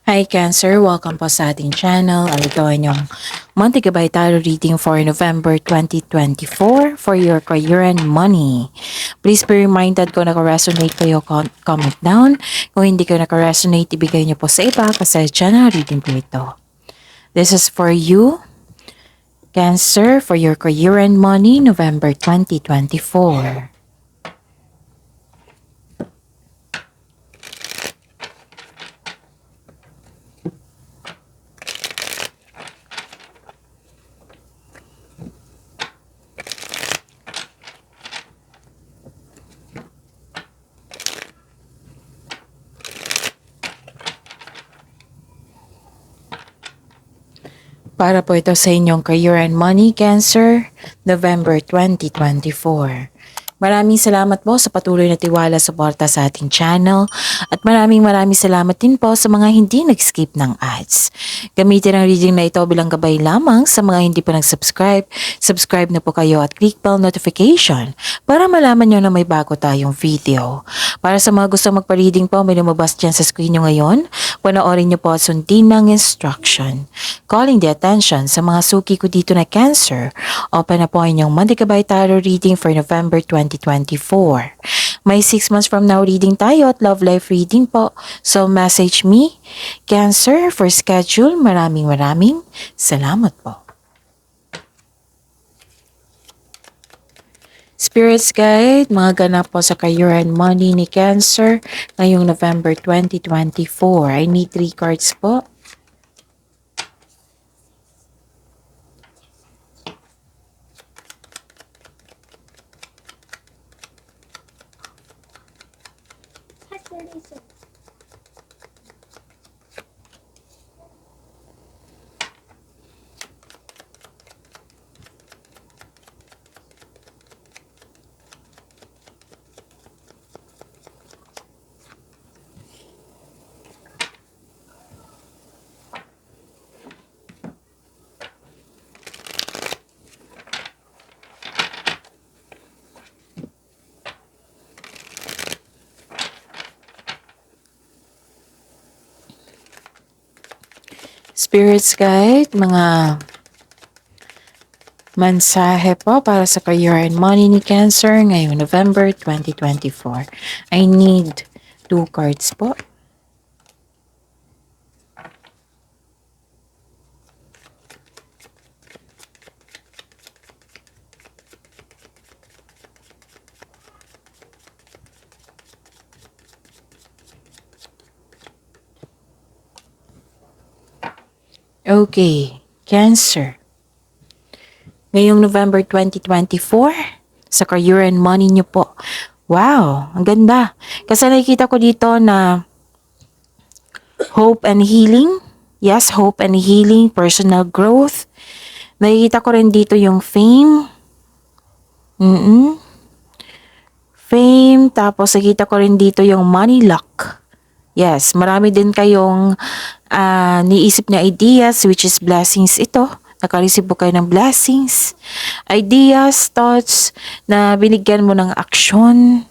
Hi Cancer, welcome po sa ating channel. Ito ay yung monthly gabay tarot reading for November 2024 for your career and money. Please be reminded kung naka-resonate kayo, comment down. Kung hindi kayo naka-resonate, ibigay niyo po sa iba kasi channel reading po ito. This is for you, Cancer, for your career and money, November 2024. Para po ito sa inyong career and money, Cancer, November 2024. Maraming salamat po sa patuloy na tiwala suporta sa ating channel at maraming salamat din po sa mga hindi nag-skip ng ads. Gamitin ang reading na ito bilang gabay lamang sa mga hindi pa nag-subscribe. Subscribe na po kayo at click bell notification para malaman nyo na may bago tayong video. Para sa mga gusto magpa-reading po, may lumabas dyan sa screen nyo ngayon. Panoorin nyo po at sundin ng instruction. Calling the attention sa mga suki ko dito na Cancer. Open na po ang inyong monthly gabay tarot reading for November 2024. May 6 months from now reading tayo at love life reading po. So message me, Cancer, for schedule. Maraming salamat po. Spirits Guide, mga ganap po sa career and money ni Cancer ngayong November 2024. I need 3 cards po. Spirits Guide, mga mensahe po para sa career and money ni Cancer ngayong November 2024. I need 2 cards po. Okay, Cancer. Ngayong November 2024, sa career and money niyo po. Wow, ang ganda. Kasi nakikita ko dito na hope and healing. Yes, hope and healing, personal growth. Nakikita ko rin dito yung fame. Fame, tapos nakikita ko rin dito yung money luck. Yes, marami din kayong niisip na ideas, which is blessings ito. Nakareceive po kayo ng blessings, ideas, thoughts, na binigyan mo ng aksyon.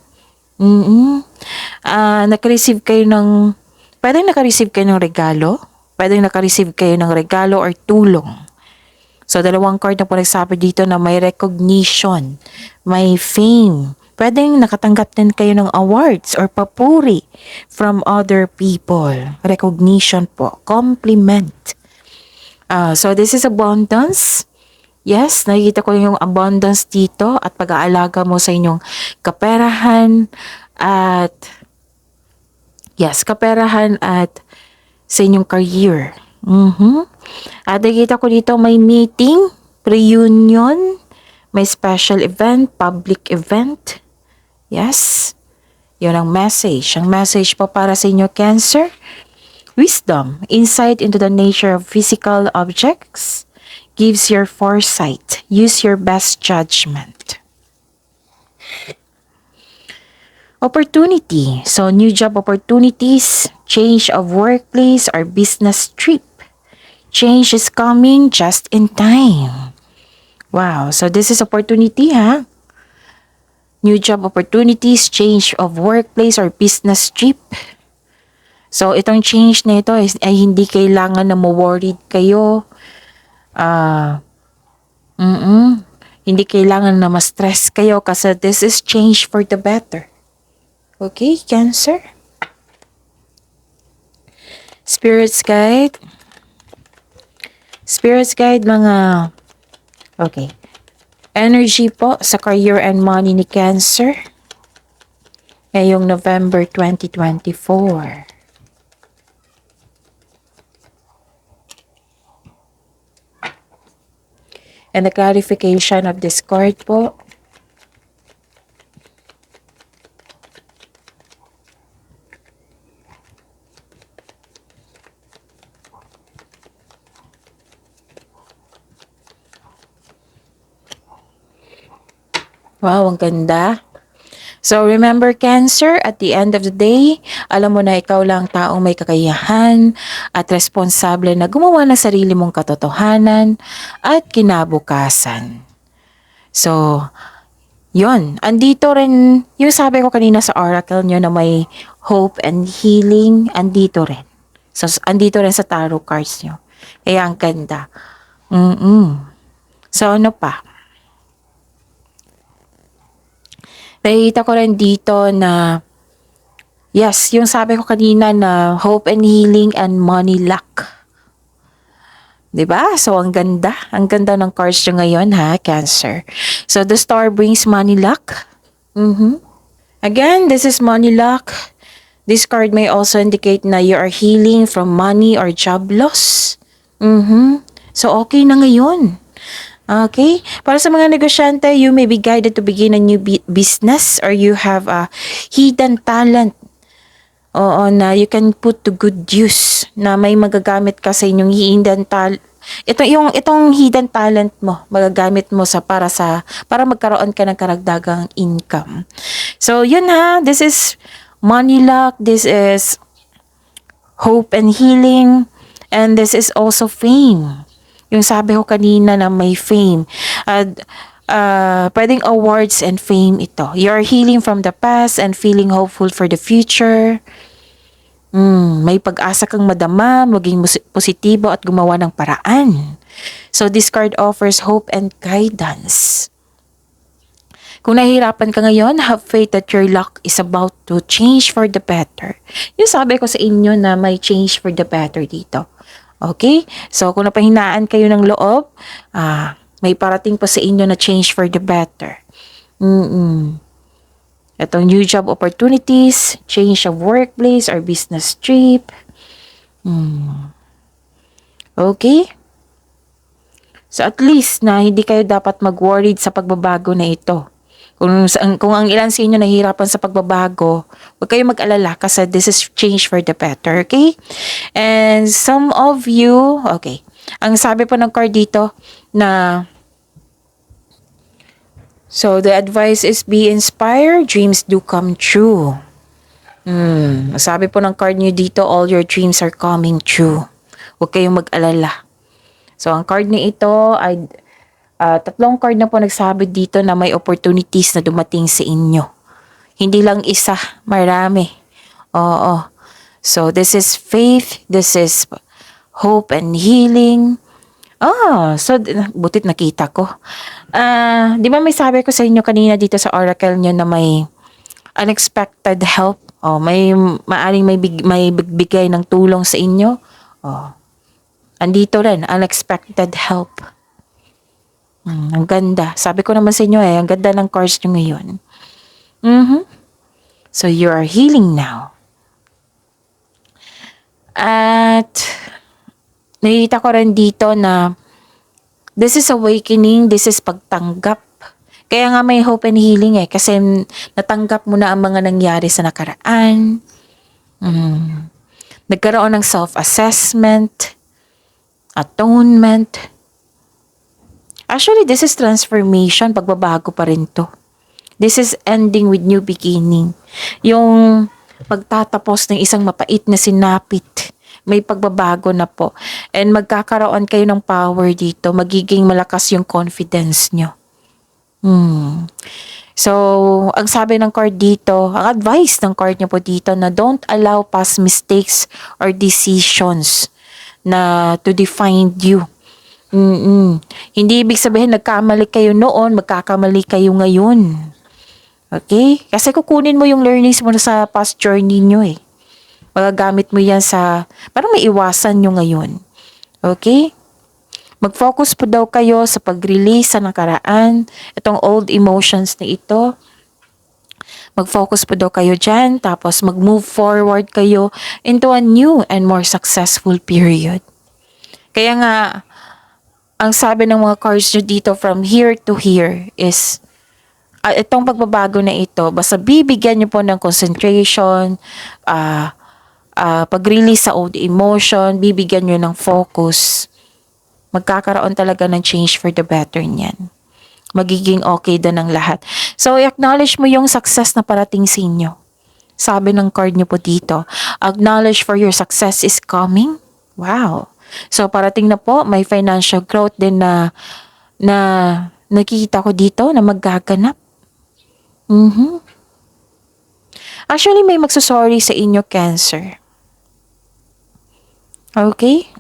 Nakareceive kayo ng, pwedeng nakareceive kayo ng regalo, pwedeng nakareceive kayo ng regalo or tulong. So, 2 card na po nagsabi dito na may recognition, may fame. Pwedeng nakatanggap din kayo ng awards or papuri from other people. Recognition po, compliment. So, this is abundance. Yes, nakikita ko yung abundance dito at pag-aalaga mo sa inyong kaperahan at kaperahan at sa inyong career. At nakikita ko dito may meeting, reunion, may special event, public event. Yes, yun ang message. Ang message po para sa inyo, Cancer. Wisdom, insight into the nature of physical objects, gives your foresight. Use your best judgment. Opportunity. So, new job opportunities, change of workplace or business trip. Change is coming just in time. Wow, so this is opportunity, ha? New job opportunities, change of workplace or business trip. So, itong change na ito ay hindi kailangan na worried kayo. Hindi kailangan na ma-stress kayo kasi this is change for the better. Okay, Cancer? Spirits guide. Spirits guide mga... Okay. Energy po sa career and money ni Cancer ngayong November 2024. And the clarification of this card po. Wow, ang ganda. So remember Cancer, at the end of the day, alam mo na ikaw lang taong may kakayahan at responsable na gumawa ng sarili mong katotohanan at kinabukasan. So, yun. Andito rin, yung sabi ko kanina sa oracle nyo na may hope and healing, andito rin. So, andito rin sa tarot cards nyo. Kaya ang ganda. So, ano pa? Nakikita ko rin dito na, yes, yung sabi ko kanina na hope and healing and money luck. Diba? So, ang ganda. Ang ganda ng cards nyo ngayon, ha, Cancer. So, the star brings money luck. Again, this is money luck. This card may also indicate na you are healing from money or job loss. So, okay na ngayon. Okay? Para sa mga negosyante, you may be guided to begin a new business or you have a hidden talent. Oo, na you can put to good use, na may magagamit ka sa inyong hidden talent. Itong hidden talent mo, magagamit mo para magkaroon ka ng karagdagang income. So, yun ha. This is money luck. This is hope and healing. And this is also fame. Yung sabi ko kanina na may fame. Pwedeng awards and fame ito. You're healing from the past and feeling hopeful for the future. May pag-asa kang madama, maging positibo at gumawa ng paraan. So this card offers hope and guidance. Kung nahihirapan ka ngayon, have faith that your luck is about to change for the better. Yung sabi ko sa inyo na may change for the better dito. Okay? So, kung napahinaan kayo ng loob, may parating pa sa inyo na change for the better. Itong new job opportunities, change of workplace or business trip. Okay? So, at least na hindi kayo dapat mag-worried sa pagbabago na ito. Kung ang ilan sa inyo nahihirapan sa pagbabago, huwag kayong mag-alala kasi this is change for the better, okay? And some of you, okay, ang sabi po ng card dito na, so the advice is be inspired, dreams do come true. Sabi po ng card nyo dito, all your dreams are coming true. Huwag kayong mag-alala. So ang card na ito ay tatlong card na po nagsabi dito na may opportunities na dumating sa inyo. Hindi lang isa, marami. Oo. So, this is faith, this is hope and healing. So, butit nakita ko. Di ba may sabi ko sa inyo kanina dito sa oracle nyo na may unexpected help? Maaring may bigay ng tulong sa inyo. Andito rin, unexpected help. Ang ganda. Sabi ko naman sa inyo ang ganda ng cards nyo ngayon. So, you are healing now. At, nakikita ko rin dito na this is awakening, this is pagtanggap. Kaya nga may hope and healing kasi natanggap mo na ang mga nangyari sa nakaraan. Nagkaroon ng self-assessment, atonement. Actually, this is transformation. Pagbabago pa rin to. This is ending with new beginning. Yung pagtatapos ng isang mapait na sinapit. May pagbabago na po. And magkakaroon kayo ng power dito. Magiging malakas yung confidence nyo. So, ang sabi ng card dito, ang advice ng card niya po dito na don't allow past mistakes or decisions na to define you. Hindi ibig sabihin nagkamali kayo noon, magkakamali kayo ngayon. Okay? Kasi kukunin mo yung learnings mo sa past journey nyo eh. Magagamit mo yan sa, parang may iwasan nyo ngayon. Okay? Mag-focus po daw kayo sa pag-release sa nakaraan, itong old emotions na ito. Mag-focus po daw kayo dyan, tapos mag-move forward kayo into a new and more successful period. Kaya nga, ang sabi ng mga cards nyo dito from here to here is, itong pagbabago na ito, basta bibigyan nyo po ng concentration, pag-release sa old emotion, bibigyan nyo ng focus, magkakaroon talaga ng change for the better niyan. Magiging okay din ang lahat. So, i-acknowledge mo yung success na parating sa inyo. Sabi ng card nyo po dito, acknowledge for your success is coming. Wow. So, parating na po, may financial growth din na nakikita ko dito na maggaganap. Actually, may magsasorry sa inyo, Cancer. Okay?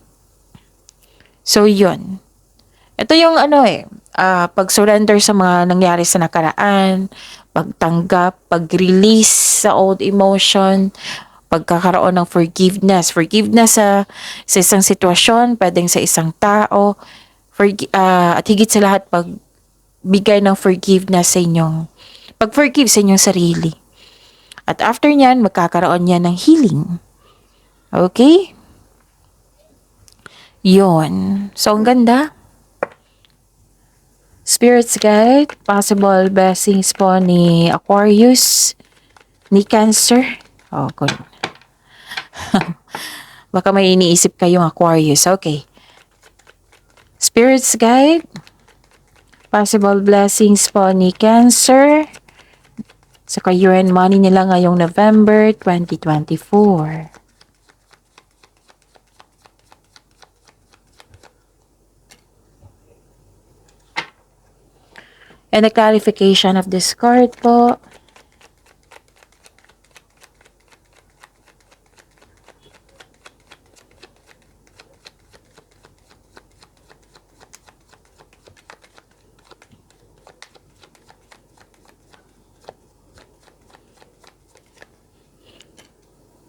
So, yun. Ito yung pag-surrender sa mga nangyari sa nakaraan, pagtanggap, pag-release sa old emotion, pagkakaroon ng forgiveness. Forgiveness sa isang sitwasyon, pwedeng sa isang tao, at higit sa lahat, pagbigay ng forgiveness sa inyong, pag-forgive sa inyong sarili. At after nyan, magkakaroon yan ng healing. Okay? Yon. So, ang ganda. Spirits guide, possible blessings po ni Aquarius, ni Cancer. Oh, good. Baka may iniisip kayong Aquarius. Okay. Spirits guide, possible blessings po ni Cancer sa career and money nila ngayong November 2024. And a clarification of this card po.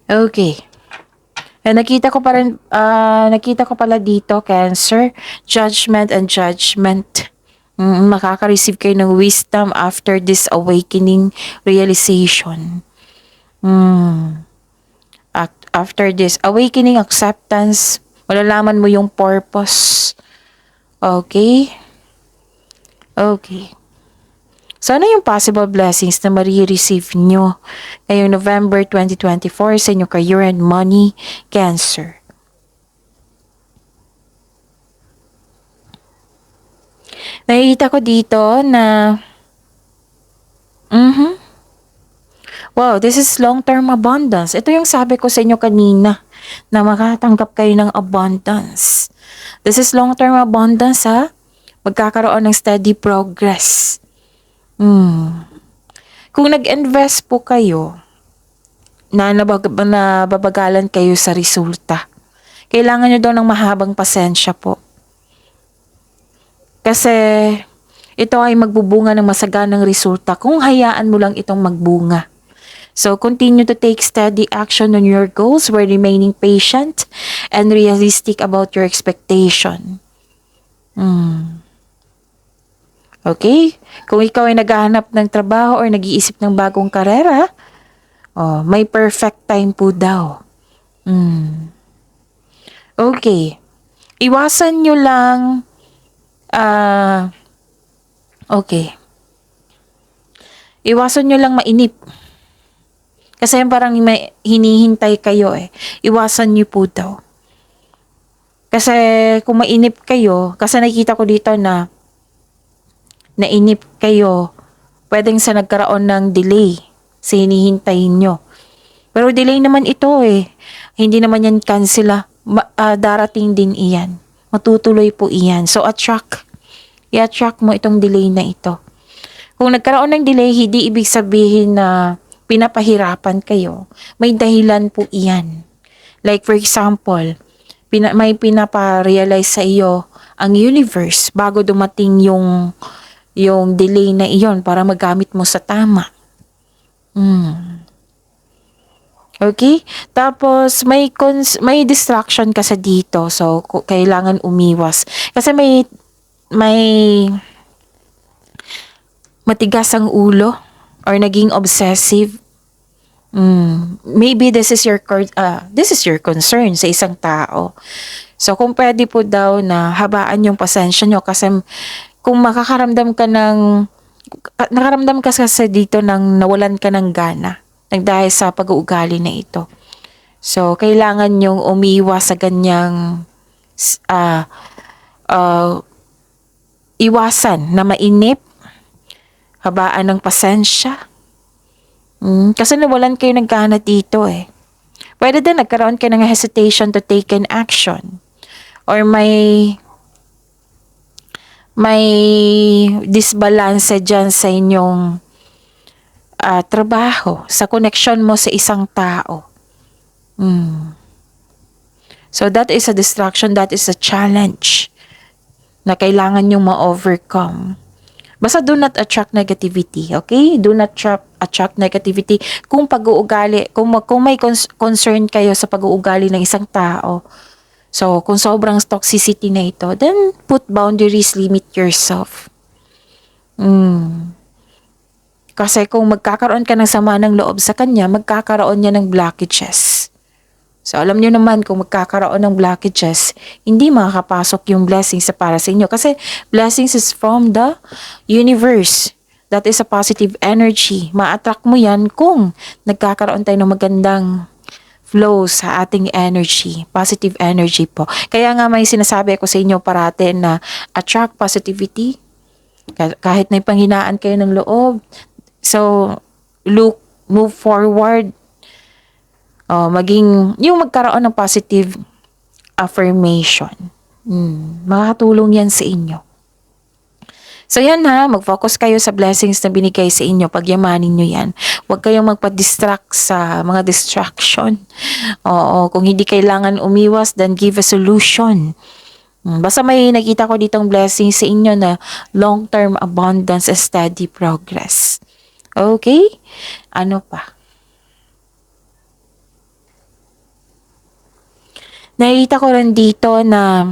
Okay. And nakita ko pala dito, Cancer, judgment and judgment. Makaka-receive kayo ng wisdom after this awakening realization. After this awakening acceptance, malalaman mo yung purpose. Okay? Okay. So, ano yung possible blessings na marireceive nyo ngayong November 2024 sa inyong career and money, Cancer? Nakikita ko dito na wow, this is long-term abundance. Ito yung sabi ko sa inyo kanina na makatanggap kayo ng abundance. This is long-term abundance ha. Magkakaroon ng steady progress. Kung nag-invest po kayo na nababagalan kayo sa resulta, kailangan nyo daw ng mahabang pasensya po. Kasi ito ay magbubunga ng masaganang resulta kung hayaan mo lang itong magbunga. So, continue to take steady action on your goals while remaining patient and realistic about your expectation. Okay? Kung ikaw ay naghahanap ng trabaho or nag-iisip ng bagong karera, may perfect time po daw. Okay. Iwasan nyo lang iwasan nyo lang mainip. Kasi parang may hinihintay kayo eh. Iwasan nyo po daw. Kasi kung mainip kayo, kasi nakikita ko dito na nainip kayo, pwedeng sa nagkaroon ng delay sa hinihintayin nyo. Pero delay naman ito eh. Hindi naman yan cancel. Darating din iyan. Matutuloy po iyan. So, i-attract mo itong delay na ito. Kung nagkaroon ng delay, hindi ibig sabihin na pinapahirapan kayo. May dahilan po iyan. Like for example, may pinapa-realize sa iyo ang universe bago dumating yung delay na iyon para magamit mo sa tama. Okay? Tapos may distraction kasi dito. So kailangan umiwas. Kasi may matigas ang ulo or naging obsessive. Maybe this is your concern sa isang tao. So kung pwede po daw na habaan yung pasensya nyo kasi kung nakaramdam ka kasi dito ng nawalan ka ng gana dahil sa pag-uugali na ito. So kailangan yung umiwas sa ganyang uh, uh, iwasan na mainip, habaan ng pasensya. Kasi nawalan kayo ng gana dito eh. Pwede din nagkaroon kayo ng hesitation to take an action. Or may disbalance dyan sa inyong trabaho, sa connection mo sa isang tao. So that is a distraction, that is a challenge na kailangan nyo ma-overcome. Basta do not attract negativity, okay? Do not attract negativity. Kung pag-uugali, kung may concern kayo sa pag-uugali ng isang tao, so kung sobrang toxicity na ito, then put boundaries, limit yourself. Kasi kung magkakaroon ka ng sama ng loob sa kanya, magkakaroon niya ng blockages. So alam niyo naman kung magkakaroon ng blockages, hindi makakapasok yung blessings para sa inyo. Kasi blessings is from the universe. That is a positive energy. Ma-attract mo yan kung nagkakaroon tayo ng magandang flow sa ating energy. Positive energy po. Kaya nga may sinasabi ako sa inyo parate na attract positivity. Kahit may panghinaan kayo ng loob. So, move forward. Yung magkaroon ng positive affirmation. Makakatulong yan sa inyo. So yan ha, mag-focus kayo sa blessings na binigay sa inyo. Pagyamanin nyo yan. Huwag kayong magpa-distract sa mga distraction. Oo, kung hindi kailangan umiwas, then give a solution. Basta may nakita ko ditong blessings sa inyo na long-term abundance and steady progress. Okay? Ano pa? Nakita ko rin dito na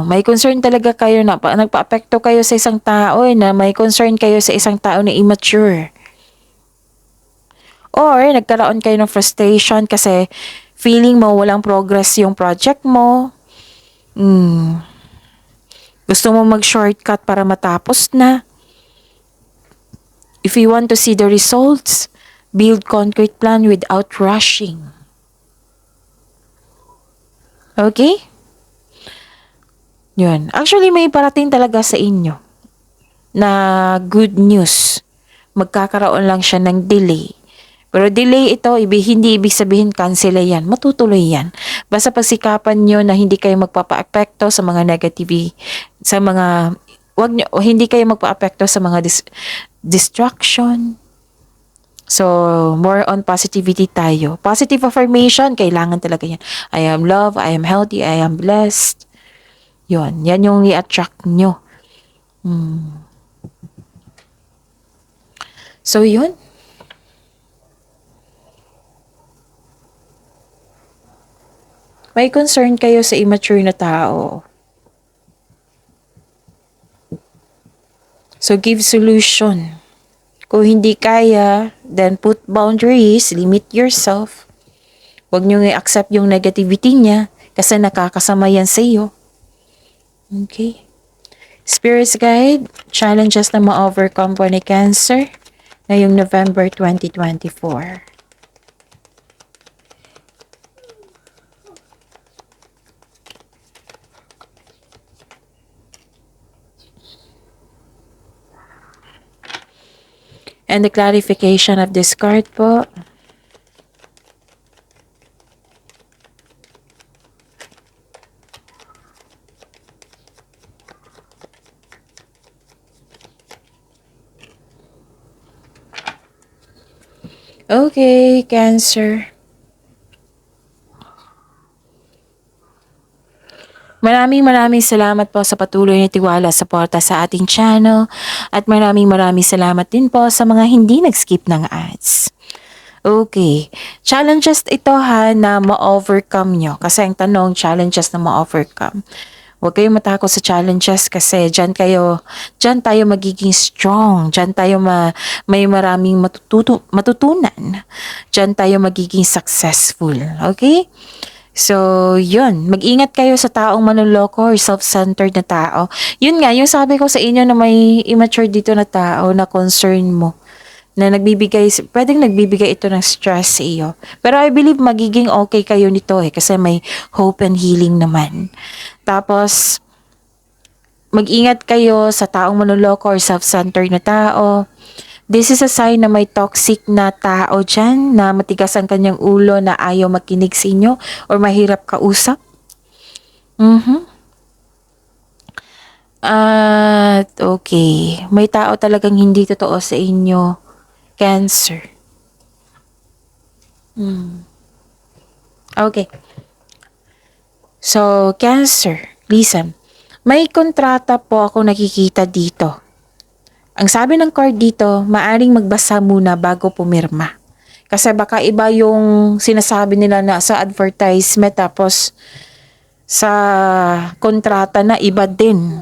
may concern talaga kayo na nagpa-apekto kayo sa isang tao na may concern kayo sa isang tao na immature. Or nagkaroon kayo ng frustration kasi feeling mo walang progress yung project mo. Gusto mo mag-shortcut para matapos na. If you want to see the results, build concrete plan without rushing. Okay? Yun. Actually, may parating talaga sa inyo na good news. Magkakaroon lang siya ng delay. Pero delay ito, hindi ibig sabihin cancel yan. Matutuloy yan. Basta pagsikapan nyo na hindi kayo magpapa-apekto sa mga hindi kayo magpa-apekto sa mga distraction. So, more on positivity tayo. Positive affirmation, kailangan talaga yan. I am loved, I am healthy, I am blessed. Yan yung i-attract nyo. So, yun. May concern kayo sa immature na tao. So, give solution. Kung hindi kaya, then put boundaries, limit yourself. Huwag nyo i-accept yung negativity niya kasi nakakasama yan sa iyo. Okay. Spirit's Guide, challenges na ma-overcome po ni Cancer ngayong November 2024. And the clarification of this card po. Okay, Cancer. Maraming salamat po sa patuloy na tiwala sa suporta sa ating channel at maraming salamat din po sa mga hindi nag-skip ng ads. Okay, challenges ito ha na ma-overcome nyo. Kasi ang tanong, challenges na ma-overcome. Huwag kayong matakot sa challenges kasi dyan tayo magiging strong. Dyan tayo may maraming matutunan. Dyan tayo magiging successful. Okay? So, yun. Mag-ingat kayo sa taong manloloko or self-centered na tao. Yun nga, yung sabi ko sa inyo na may immature dito na tao na concern mo. Na pwedeng nagbibigay ito ng stress sa iyo. Pero I believe magiging okay kayo nito kasi may hope and healing naman. Tapos, mag-ingat kayo sa taong manloloko or self-centered na tao. This is a sign na may toxic na tao dyan na matigas ang kanyang ulo na ayaw makinig sa inyo or mahirap kausap. At okay, may tao talagang hindi totoo sa inyo. Cancer. Okay. So, Cancer, listen. May kontrata po ako nakikita dito. Ang sabi ng card dito, maaring magbasa muna bago pumirma. Kasi baka iba yung sinasabi nila na sa advertisement tapos sa kontrata na iba din.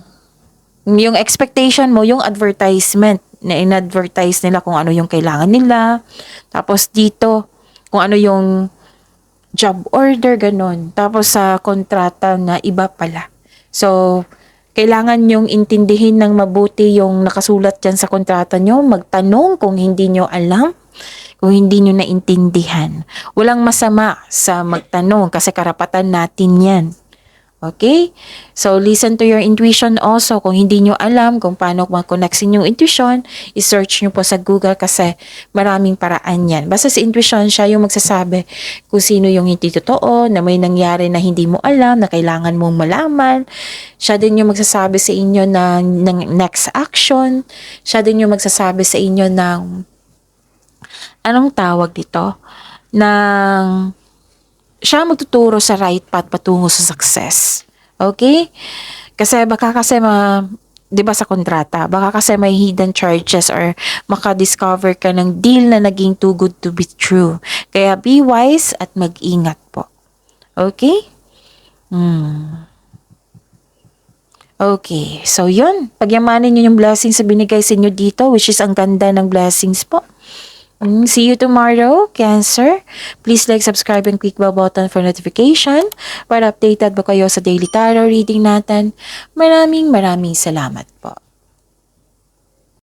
Yung expectation mo, yung advertisement na in-advertise nila kung ano yung kailangan nila. Tapos dito, kung ano yung job order, ganun. Tapos sa kontrata na iba pala. So, kailangan nyong intindihin ng mabuti yung nakasulat dyan sa kontrata nyo. Magtanong kung hindi nyo alam, kung hindi nyo naintindihan. Walang masama sa magtanong kasi karapatan natin yan. Okay? So, listen to your intuition also. Kung hindi nyo alam kung paano mag-connect yung intuition, i-search nyo po sa Google kasi maraming paraan yan. Basta sa intuition, siya yung magsasabi kung sino yung hindi totoo, na may nangyari na hindi mo alam, na kailangan mong malaman. Siya din yung magsasabi sa inyo ng next action. Siya din yung magsasabi sa inyo ng, anong tawag dito? Siya magtuturo sa right path patungo sa success. Okay? Kasi baka kasi 'di ba sa kontrata, baka kasi may hidden charges or maka-discover ka ng deal na naging too good to be true. Kaya be wise at mag-ingat po. Okay? Okay. So, yun. Pagyamanin nyo yung blessings na binigay sa inyo dito, which is ang ganda ng blessings po. See you tomorrow, Cancer. Please like, subscribe, and click bell button for notification para updated ba kayo sa daily tarot reading natin. Maraming salamat po.